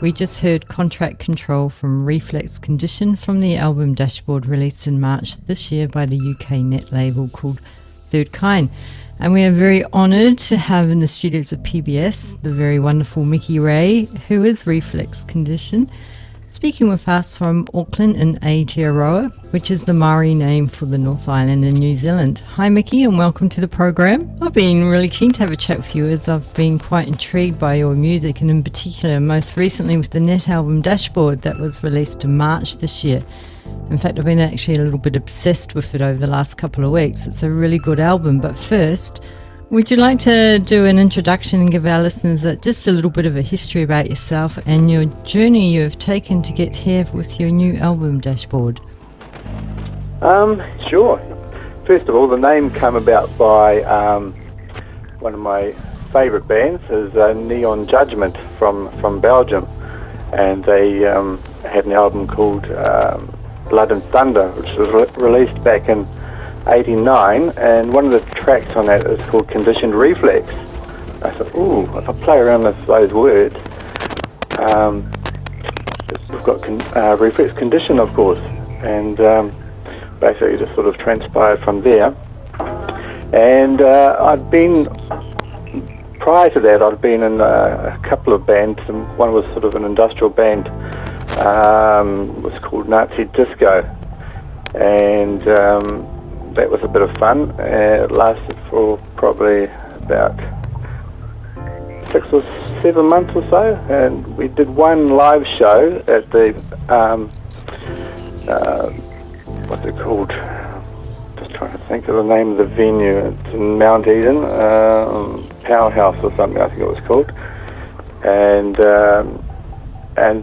We just heard Contract Control from Reflex Condition from the album Dashboard released in March this year by the UK net label called Third Kind. And we are very honoured to have in the studios of PBS the very wonderful Mickey Ray, who is Reflex Condition, speaking with us from Auckland in Aotearoa, which is the Maori name for the North Island in New Zealand. Hi Mickey, and welcome to the program. I've been really keen to have a chat with you as I've been quite intrigued by your music, and in particular most recently with the net album Dashboard that was released in March this year. In fact, I've been actually a little bit obsessed with it over the last couple of weeks. It's a really good album, but first, would you like to do an introduction and give our listeners just a little bit of a history about yourself and your journey you have taken to get here with your new album, Dashboard? Sure. First of all, the name came about by one of my favourite bands, is Neon Judgment from Belgium, and they had an album called Blood and Thunder, which was released back in 89, and one of the tracks on that is called Conditioned Reflex. I thought, ooh, if I play around with those words, we've got reflex condition, of course, and basically just sort of transpired from there. And prior to that, I'd been in a couple of bands, and one was sort of an industrial band, was called Nazi Disco, and that was a bit of fun. It lasted for probably about 6 or 7 months or so, and we did one live show at the what's it called? Just trying to think of the name of the venue. It's in Mount Eden, Powerhouse or something, I think it was called. And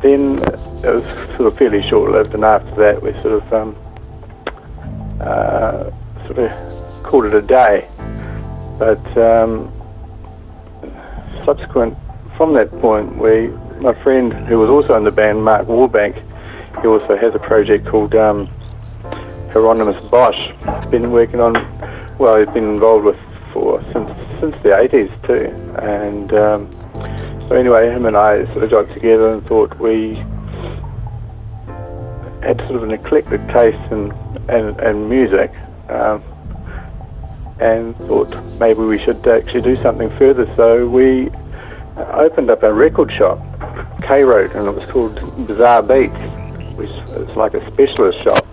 then it was sort of fairly short-lived, and after that we sort of called it a day. But subsequent from that point, my friend who was also in the band, Mark Warbank, he also has a project called Hieronymus Bosch. He's been working on, he's been involved with since the 80s too. And so anyway, him and I sort of got together and thought we had sort of an eclectic taste in music, and thought maybe we should actually do something further. So we opened up a record shop, K Road, and it was called Bizarre Beats, which is like a specialist shop.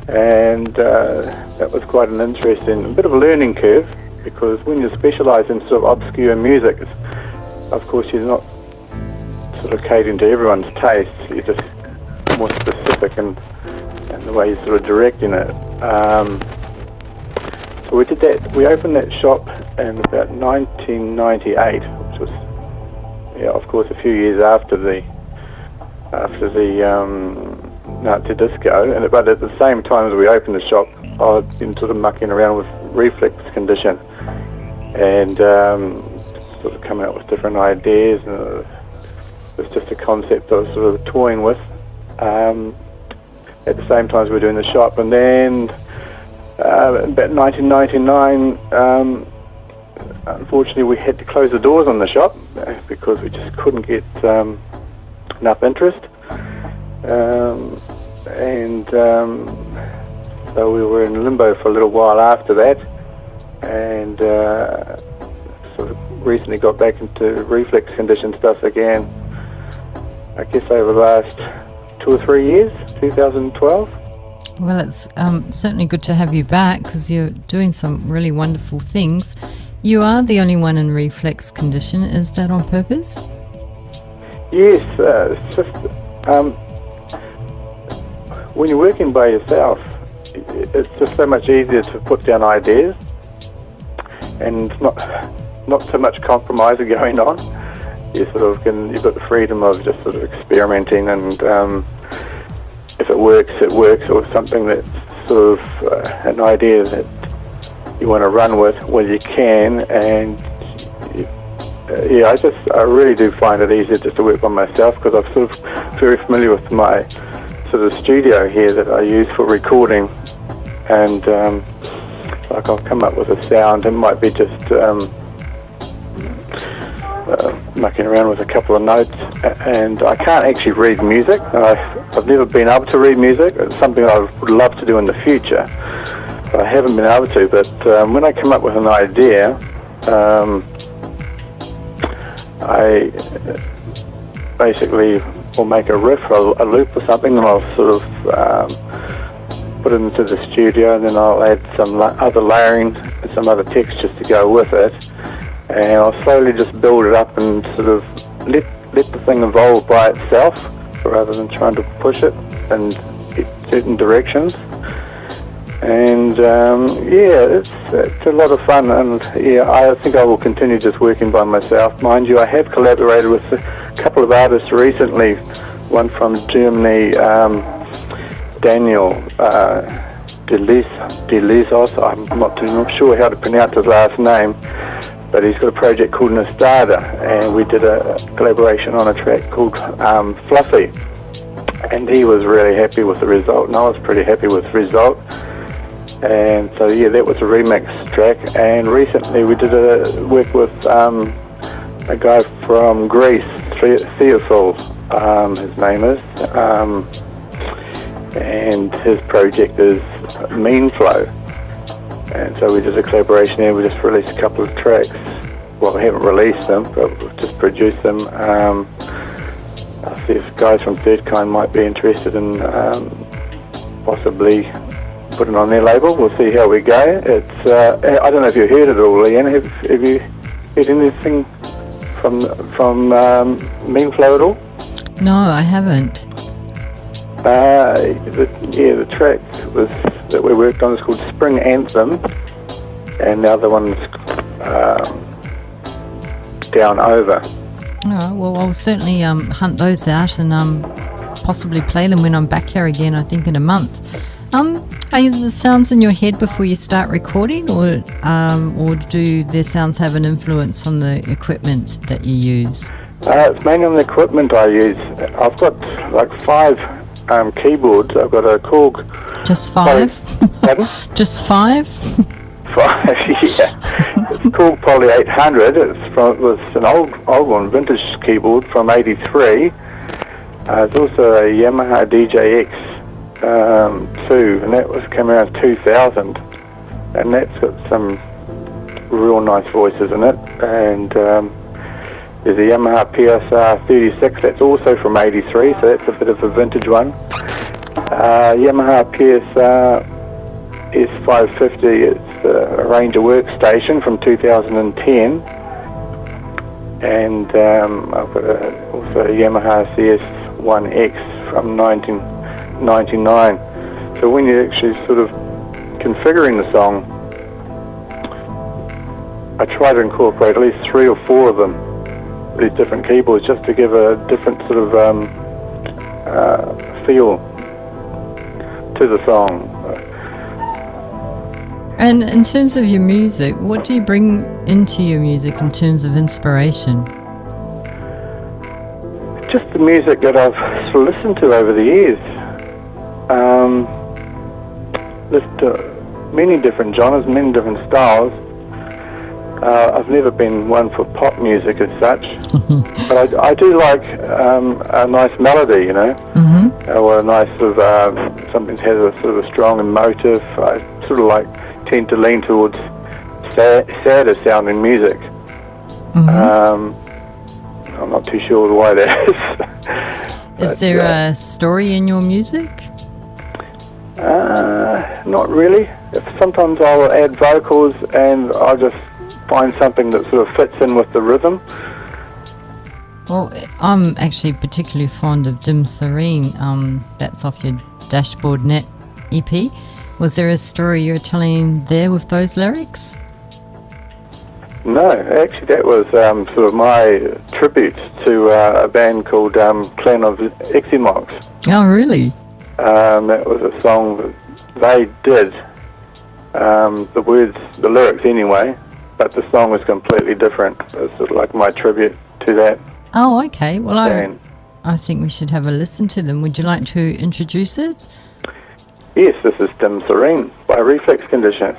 And that was quite an interesting, a bit of a learning curve, because when you specialise in sort of obscure music, of course you're not sort of catering to everyone's taste. You're just more specific in the way you're sort of directing it. So we did that. We opened that shop in about 1998, which was, of course, a few years after the Nazi Disco. But at the same time as we opened the shop, I'd been sort of mucking around with Reflex Condition, and sort of coming up with different ideas. And it was just a concept I was sort of toying with. At the same time as we were doing the shop, and then about 1999, unfortunately we had to close the doors on the shop because we just couldn't get enough interest, and so we were in limbo for a little while after that, and sort of recently got back into Reflex Condition stuff again, I guess over the last 2 or 3 years, 2012. Well, it's certainly good to have you back, because you're doing some really wonderful things. You are the only one in Reflex Condition. Is that on purpose? Yes, it's just when you're working by yourself, it's just so much easier to put down ideas, and not so much compromise going on. You've got the freedom of just sort of experimenting, and if it works, or something that's sort of an idea that you want to run with, well, you can. And I really do find it easier just to work by myself, because I'm sort of very familiar with my sort of studio here that I use for recording, and like I'll come up with a sound. It might be just mucking around with a couple of notes, and I can't actually read music. I've never been able to read music. It's something I would love to do in the future, but I haven't been able to. But when I come up with an idea, I basically will make a riff, a loop or something, and I'll sort of put it into the studio, and then I'll add some other layering and some other textures to go with it, and I'll slowly just build it up and sort of let the thing evolve by itself rather than trying to push it in certain directions. And it's a lot of fun, and I think I will continue just working by myself. Mind you, I have collaborated with a couple of artists recently, one from Germany, Daniel Delizos. I'm not sure how to pronounce his last name, but he's got a project called Nostada, and we did a collaboration on a track called Fluffy, and he was really happy with the result, and I was pretty happy with the result. And so that was a remix track. And recently we did a work with a guy from Greece, Theophil, his name is, and his project is Mean Flow. And so we did a collaboration there. We just released a couple of tracks. Well, we haven't released them, but we've just produced them. I'll see if guys from Third Kind might be interested in possibly putting on their label. We'll see how we go. It's I don't know if you've heard it all, Leanne. Have you heard anything from Mean Flow at all? No, I haven't. The track that we worked on is called Spring Anthem, and the other one's Down Over. Oh, well, I'll certainly hunt those out and possibly play them when I'm back here again, I think in a month. Are the sounds in your head before you start recording, or do the sounds have an influence on the equipment that you use? It's mainly on the equipment I use. I've got like 5 keyboards. I've got a Korg. Just 5? Pardon? Just 5? 5, yeah. It's Korg Poly 800. It was an old one, vintage keyboard from '83. There's also a Yamaha DJX 2, and that came around 2000, and that's got some real nice voices in it. And there's a Yamaha PSR 36, that's also from '83, so that's a bit of a vintage one. Yamaha PSR S550, it's a Ranger workstation from 2010, and I've got also a Yamaha CS1X from 1999. So when you're actually sort of configuring the song, I try to incorporate at least 3 or 4 of them, these different keyboards, just to give a different sort of feel to the song. And in terms of your music, what do you bring into your music in terms of inspiration? Just the music that I've sort of listened to over the years. Listened to many different genres, many different styles. I've never been one for pop music as such, but I do like a nice melody, you know, or a nice sort of something that has a sort of a strong emotive. I sort of tend to lean towards sadder sounding music. I'm not too sure why that is. Is there a story in your music? Not really. Sometimes I'll add vocals and I'll just find something that sort of fits in with the rhythm. Well, I'm actually particularly fond of Dim Serene. That's off your Dashboard Net EP. Was there a story you were telling there with those lyrics? No, actually that was sort of my tribute to a band called Clan of Eximox. Oh, really? That was a song that they did. The lyrics anyway, but the song was completely different. It was sort of like my tribute to that. Oh, okay. Well, band. I think we should have a listen to them. Would you like to introduce it? Yes, this is Dim Serene by Reflex Condition.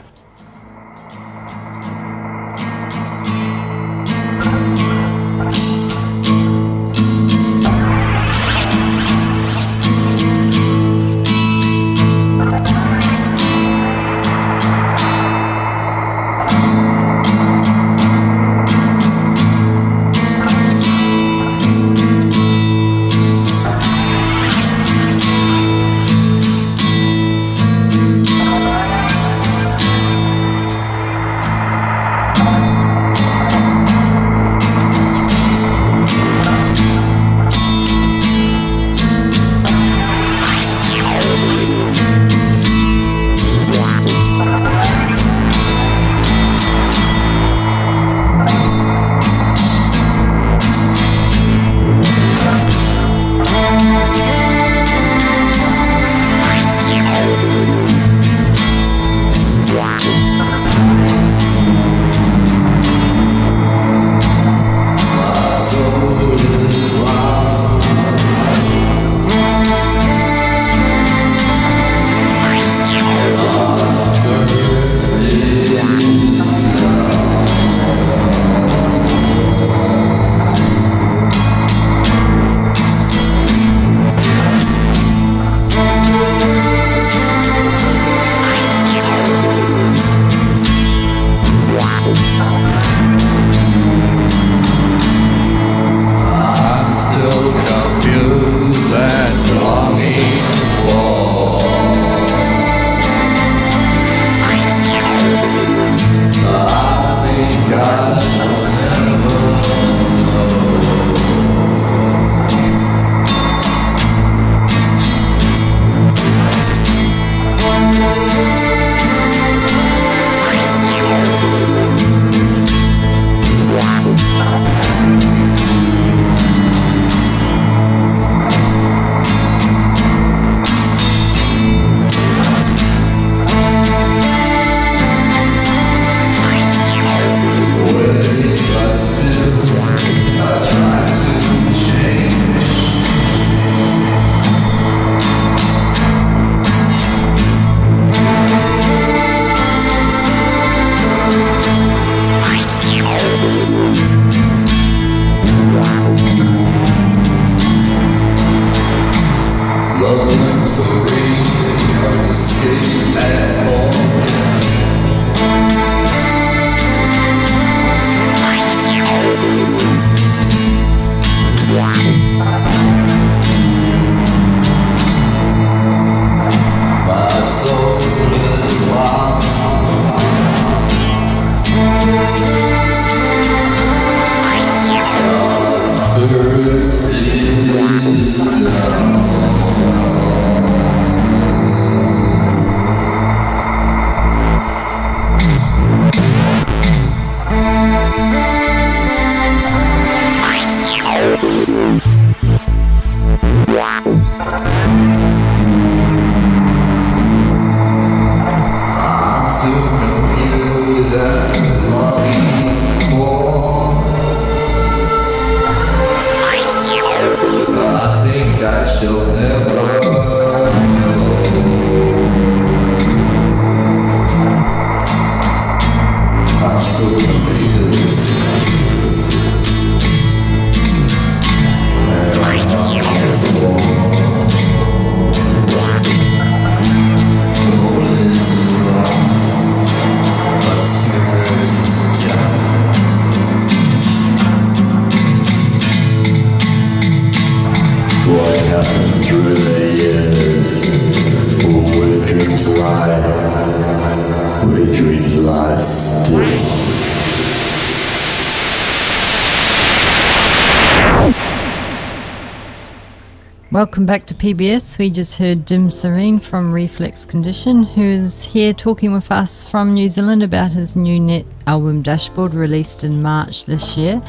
Welcome back to PBS. We just heard Dim Serene from Reflex Condition, who's here talking with us from New Zealand about his new net album Dashboard, released in March this year.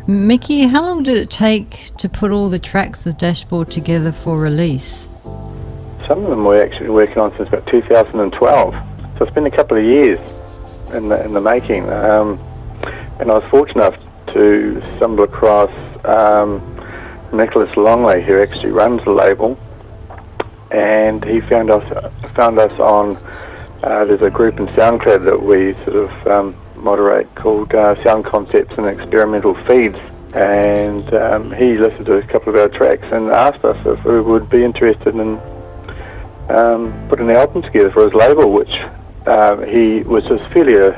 Mickey, how long did it take to put all the tracks of Dashboard together for release? Some of them we're actually working on since about 2012, so it's been a couple of years in the making. And I was fortunate enough to stumble across Nicholas Longley, who actually runs the label, and he found us on. There's a group in SoundCloud that we sort of moderate called Sound Concepts and Experimental Feeds, and he listened to a couple of our tracks and asked us if we would be interested in putting an album together for his label, which he was just fairly a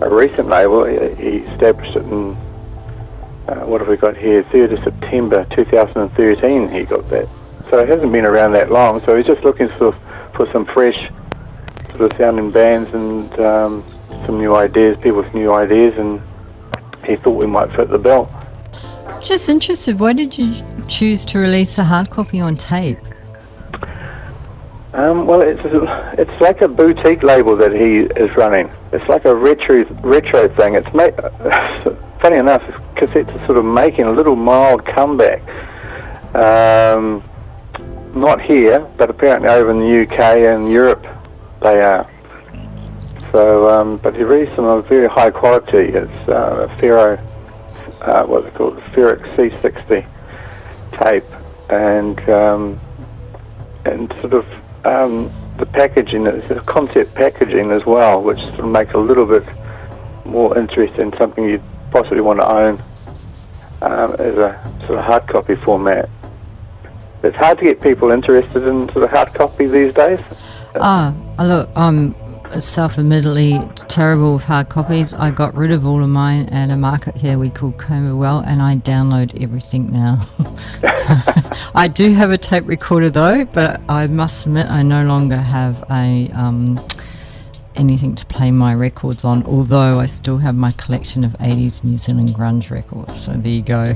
recent label. He established it in what have we got here? 3rd of September 2013 he got that. So it hasn't been around that long, so he's just looking for some fresh sort of sounding bands and some new ideas, people with new ideas, and he thought we might fit the bill. Just interested, why did you choose to release a hard copy on tape? Well, it's like a boutique label that he is running. It's like a retro thing. It's funny enough, cassettes are sort of making a little mild comeback. Not here, but apparently over in the UK and Europe they are. So, but he released them of very high quality. It's a Ferro, what's it called, Ferric C60 tape, and sort of the packaging. It's a concept packaging as well, which sort of makes a little bit more interesting, something you'd possibly want to own as a sort of hard copy format. It's hard to get people interested in sort of hard copy these days. Look, I'm self-admittedly terrible with hard copies. I got rid of all of mine at a market here we call Comberwell, and I download everything now. So, I do have a tape recorder though, but I must admit I no longer have a anything to play my records on, although I still have my collection of 80s New Zealand grunge records, so there you go.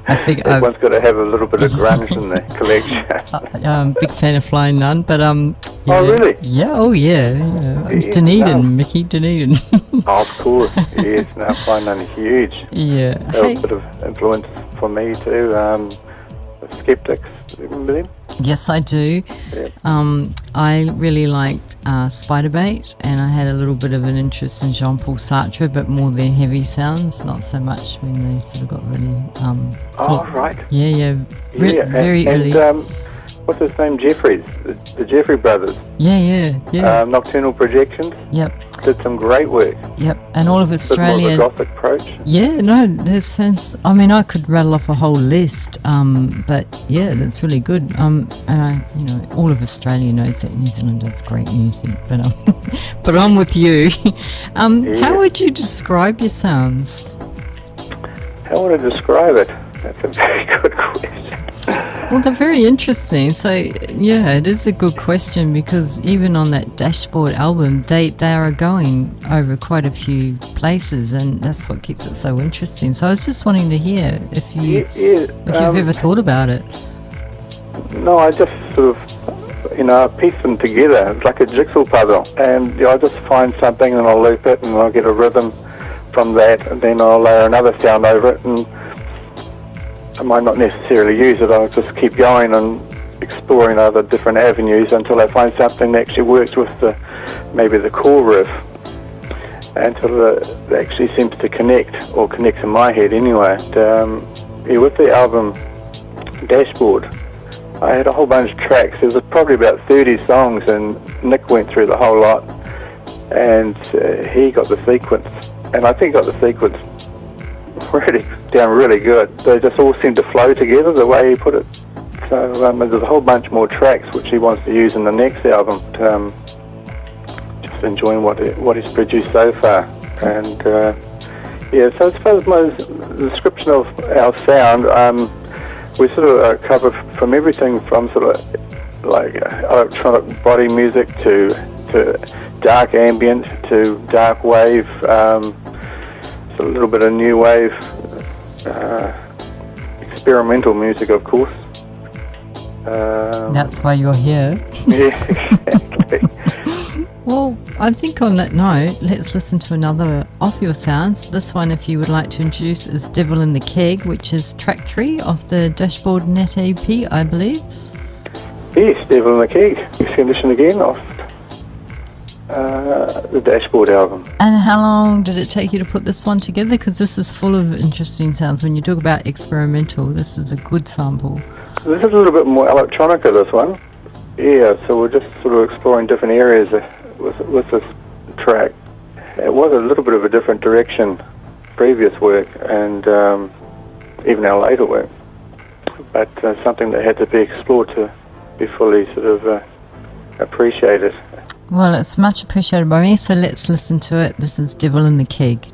I think everyone's got to have a little bit of grunge in the collection. Big fan of Flying Nun, but yeah. Oh really? Yeah, oh yeah. Dunedin, Mickey, Dunedin. Oh, of course, yes, no, Flying Nun is huge. Yeah. That was a bit of influence for me too. The Skeptics, remember them? Yes, I do. Yep. I really liked Spiderbait, and I had a little bit of an interest in Jean-Paul Sartre, but more their heavy sounds, not so much when they sort of got really... right. Yeah. Very early. What's his name? Jeffries, the Jeffrey brothers. Yeah. Nocturnal Projections. Yep. Did some great work. Yep, and all of Australia. More of a gothic approach. Yeah, no, there's fans. I mean, I could rattle off a whole list, but yeah, that's really good. And all of Australia knows that New Zealand does great music, but but I'm with you. How would you describe your sounds? How would I describe it? That's a very good question. Well, they're very interesting. So, yeah, it is a good question because even on that Dashboard album, they are going over quite a few places, and that's what keeps it so interesting. So, I was just wanting to hear if you've ever thought about it. No, I just sort of, piece them together. It's like a jigsaw puzzle, and I just find something and I'll loop it, and I'll get a rhythm from that, and then I'll layer another sound over it, and I might not necessarily use it. I'll just keep going and exploring other different avenues until I find something that actually works with maybe the core riff, until it actually seems to connect, or connects in my head anyway. And, with the album Dashboard, I had a whole bunch of tracks. There was probably about 30 songs, and Nick went through the whole lot, and he got the sequence, and I think got the sequence really good. They just all seem to flow together the way he put it. So there's a whole bunch more tracks which he wants to use in the next album. Just enjoying what he's produced so far. And so I suppose my description of our sound, we sort of cover from everything from sort of like electronic body music to dark ambient to dark wave, a little bit of new wave, experimental music, of course. That's why you're here. Yeah, exactly. Well, I think on that note, let's listen to another of your sounds. This one, if you would like to introduce, is Devil in the Keg, which is track 3 of the Dashboard Net EP, I believe. Yes, Devil in the Keg. Exhibition again off the Dashboard album. And how long did it take you to put this one together? Because this is full of interesting sounds. When you talk about experimental, this is a good sample. This is a little bit more electronica, this one. Yeah, so we're just sort of exploring different areas with this track. It was a little bit of a different direction, previous work, and even our later work. But something that had to be explored to be fully sort of appreciated. Well, it's much appreciated by me, so let's listen to it. This is Devil in the Keg.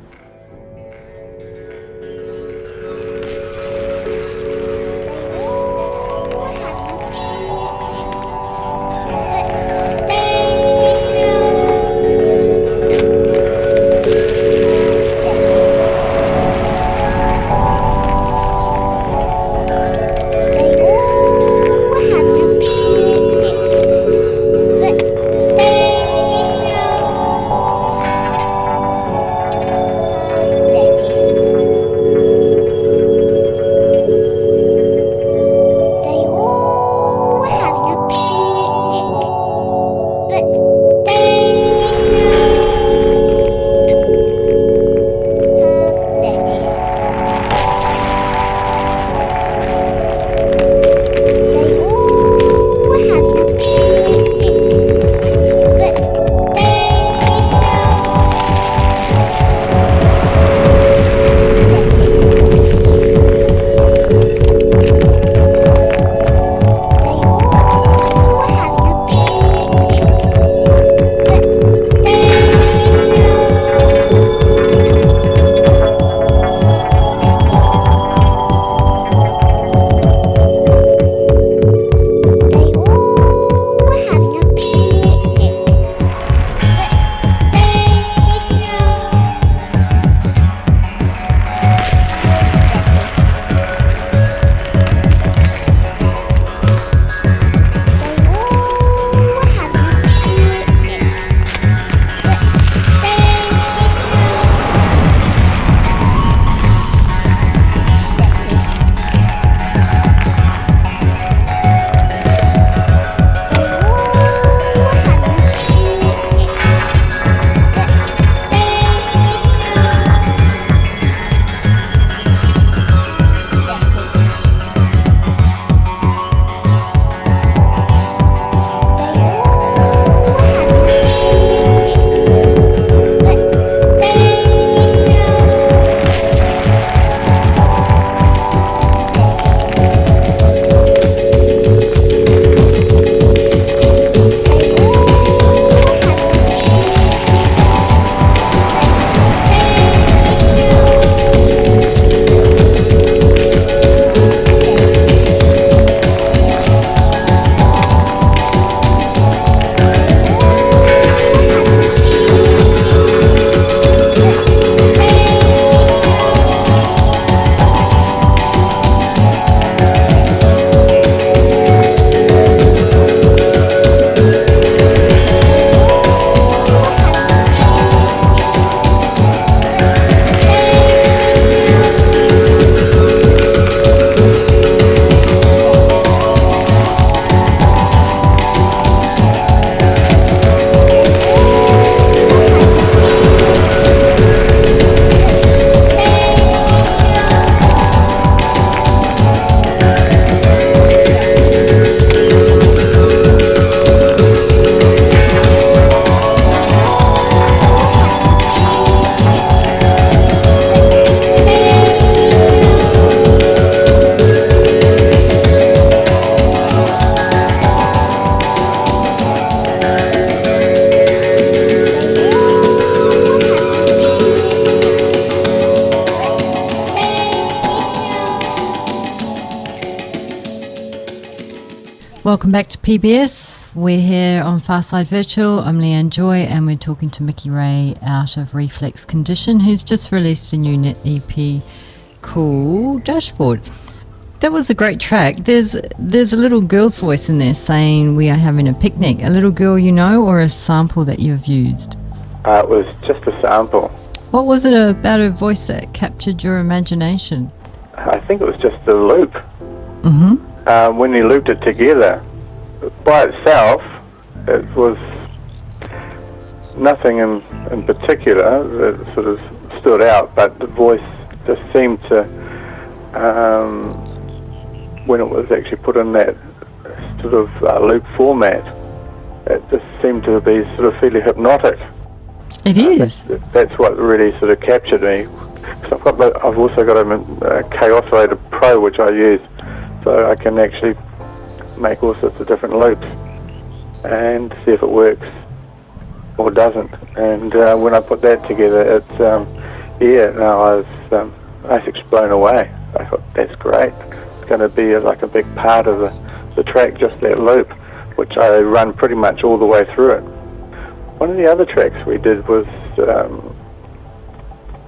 Welcome back to PBS. We're here on Farside Virtual. I'm Leanne Joy, and we're talking to Mickey Ray out of Reflex Condition, who's just released a new net EP called Dashboard. That was a great track. There's a little girl's voice in there saying we are having a picnic. A little girl you know, or a sample that you've used? It was just a sample. What was it about her voice that captured your imagination? I think it was just a loop. Mm-hmm. When you looped it together, by itself, it was nothing in particular that sort of stood out, but the voice just seemed to, when it was actually put in that sort of loop format, it just seemed to be sort of fairly hypnotic. It is. That's what really sort of captured me. I've also got a K-Oscillator Pro, which I use, so I can actually make all sorts of different loops and see if it works or doesn't. And when I put that together, I was basically blown away. I thought, that's great. It's going to be like a big part of the track, just that loop, which I run pretty much all the way through it. One of the other tracks we did was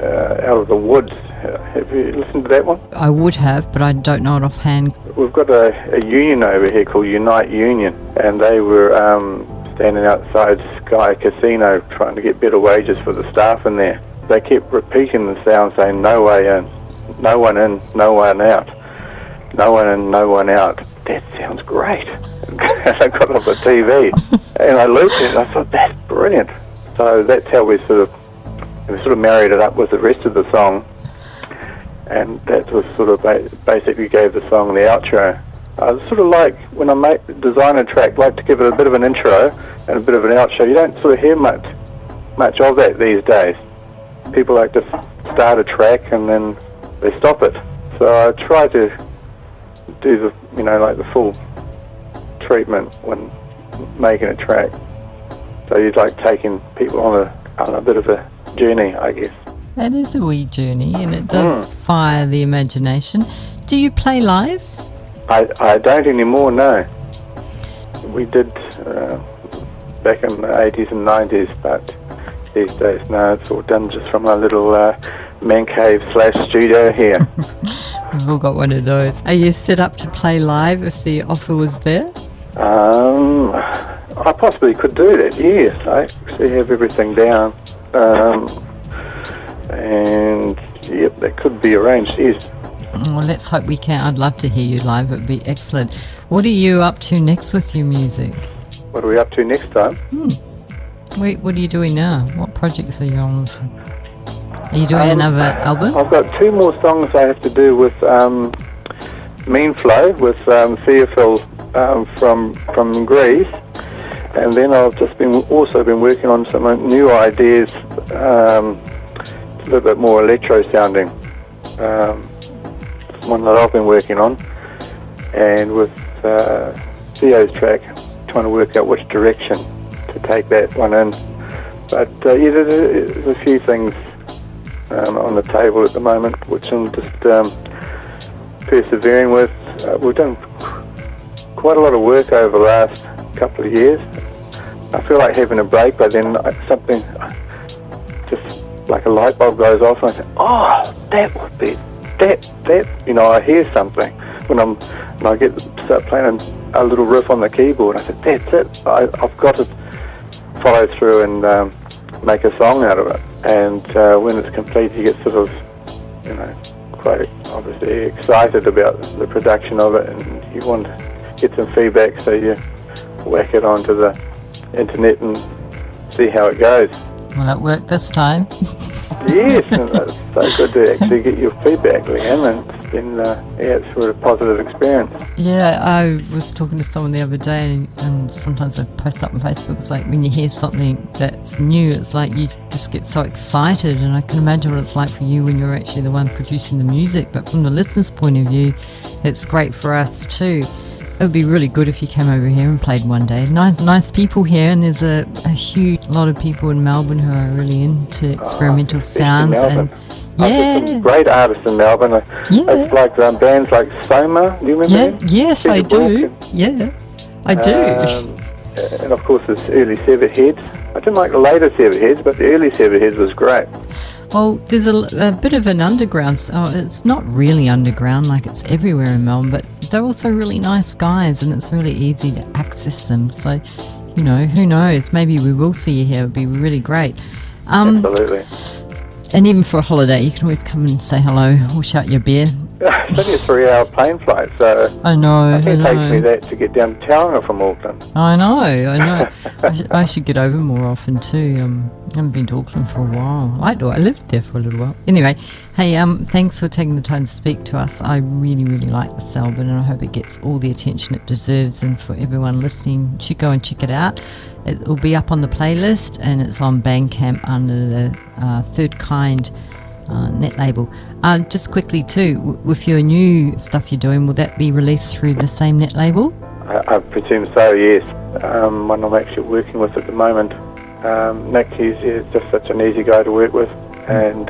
Out of the Woods. Have you listened to that one? I would have, but I don't know it offhand. We've got a union over here called Unite Union, and they were standing outside Sky Casino trying to get better wages for the staff in there. They kept repeating the sound saying, no way in, no one in, no one out, no one in, no one out. That sounds great. And I got off the TV and I looped it and I thought, that's brilliant. So that's how we sort of married it up with the rest of the song. And that was sort of basically gave the song the outro. I sort of like, when I design a track, like to give it a bit of an intro and a bit of an outro. You don't sort of hear much of that these days. People like to start a track and then they stop it. So I try to do the full treatment when making a track. So you'd like taking people on a bit of a journey, I guess. That is a wee journey, and it does fire the imagination. Do you play live? I don't anymore, no. We did back in the 80s and 90s, but these days, no, it's all done just from a little man cave / studio here. We've all got one of those. Are you set up to play live if the offer was there? I possibly could do that, yes. I actually have everything down. And yep, that could be arranged, yes. Well, let's hope we can. I'd love to hear you live. It would be excellent. What are you up to next with your music? What are we up to next time? Wait, what are you doing now? What projects are you on? Are you doing another album? I've got 2 more songs I have to do with Mean Flow, with Theophil from Greece. And then I've just also been working on some new ideas, a little bit more electro sounding. One that I've been working on, and with Theo's track, trying to work out which direction to take that one in. But there's a few things on the table at the moment, which I'm just persevering with. We've done quite a lot of work over the last couple of years. I feel like having a break, but then something, just like a light bulb goes off, and I say, oh, that would be, that, I hear something. When I start playing a little riff on the keyboard, I said, that's it. I've got to follow through and make a song out of it. And when it's complete, you get sort of, quite obviously excited about the production of it, and you want to get some feedback, so you whack it onto the internet and see how it goes. Well, it worked this time. Yes, and it's so good to actually get your feedback, Leanne, and it's been, it's sort of a positive experience. Yeah, I was talking to someone the other day, and sometimes I post up on Facebook, it's like when you hear something that's new, it's like you just get so excited, and I can imagine what it's like for you when you're actually the one producing the music, but from the listener's point of view, it's great for us too. It would be really good if you came over here and played one day. Nice people here, and there's a huge lot of people in Melbourne who are really into experimental sounds. And there's some great artists in Melbourne. It's like bands like Soma. Do you remember them? Yes, I do. Yeah. I do. And of course, this early severed heads. I didn't like the later severed heads, but the early severed heads was great. Well, there's a bit of an underground. Oh, it's not really underground, like it's everywhere in Melbourne, but they're also really nice guys, and it's really easy to access them. So, you know, who knows? Maybe we will see you here. It would be really great. Absolutely. And even for a holiday, you can always come and say hello or shout your beer. It's only a 3-hour plane flight, so I know. I think it takes me that to get down to Tauranga from Auckland. I know. I should get over more often too. I haven't been to Auckland for a while. I lived there for a little while. Anyway, hey, thanks for taking the time to speak to us. I really, really like this album, and I hope it gets all the attention it deserves. And for everyone listening, you should go and check it out. It will be up on the playlist, and it's on Bandcamp under the Third Kind net label. Just quickly too, with your new stuff you're doing, will that be released through the same net label? I presume so, yes. One I'm actually working with at the moment. Nick, he's just such an easy guy to work with, and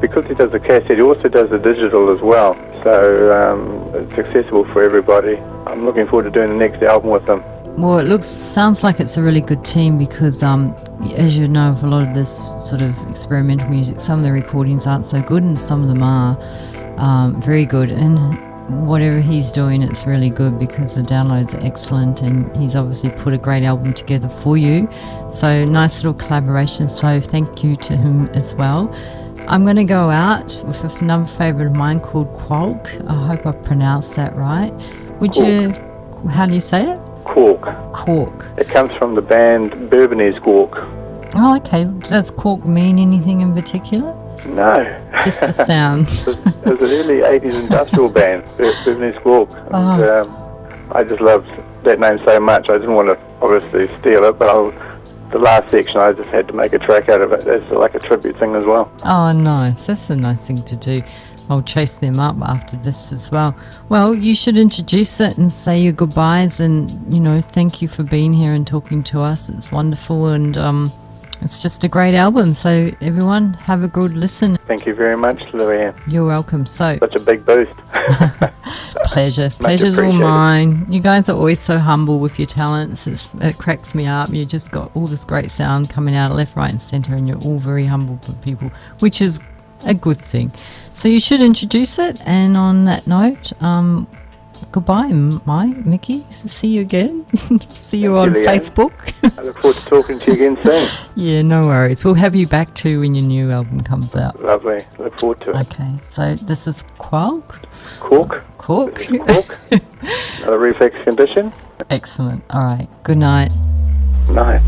because he does the cassette, he also does the digital as well, so it's accessible for everybody. I'm looking forward to doing the next album with him. Well, sounds like it's a really good team because, as you know, with a lot of this sort of experimental music, some of the recordings aren't so good and some of them are very good. And whatever he's doing, it's really good because the downloads are excellent, and he's obviously put a great album together for you. So nice little collaboration. So thank you to him as well. I'm going to go out with another favourite of mine called Qualk. I hope I pronounced that right. How do you say it? Cork. It comes from the band Bourbonnais Cork. Oh, okay. Does cork mean anything in particular? No. Just a sound. It was an early 80s industrial band, Bourbonnais Cork. And I just loved that name so much. I didn't want to obviously steal it, but the last section I just had to make a track out of it as like a tribute thing as well. Oh, nice. That's a nice thing to do. I'll chase them up after this as well. Well, you should introduce it and say your goodbyes, and, you know, thank you for being here and talking to us. It's wonderful, and it's just a great album. So everyone, have a good listen. Thank you very much, Louanne. You're welcome. So such a big boost. Pleasure's all mine. You guys are always so humble with your talents. It cracks me up. You just got all this great sound coming out left, right and centre, and you're all very humble people, which is a good thing. So you should introduce it, and on that note, goodbye, Mickey. See you again. See you on Facebook. I look forward to talking to you again soon. Yeah, no worries. We'll have you back too when your new album comes out. Lovely. Look forward to it. Okay, so this is Cork. This is Cork. Another Reflex Condition. Excellent. All right. Good night. Night.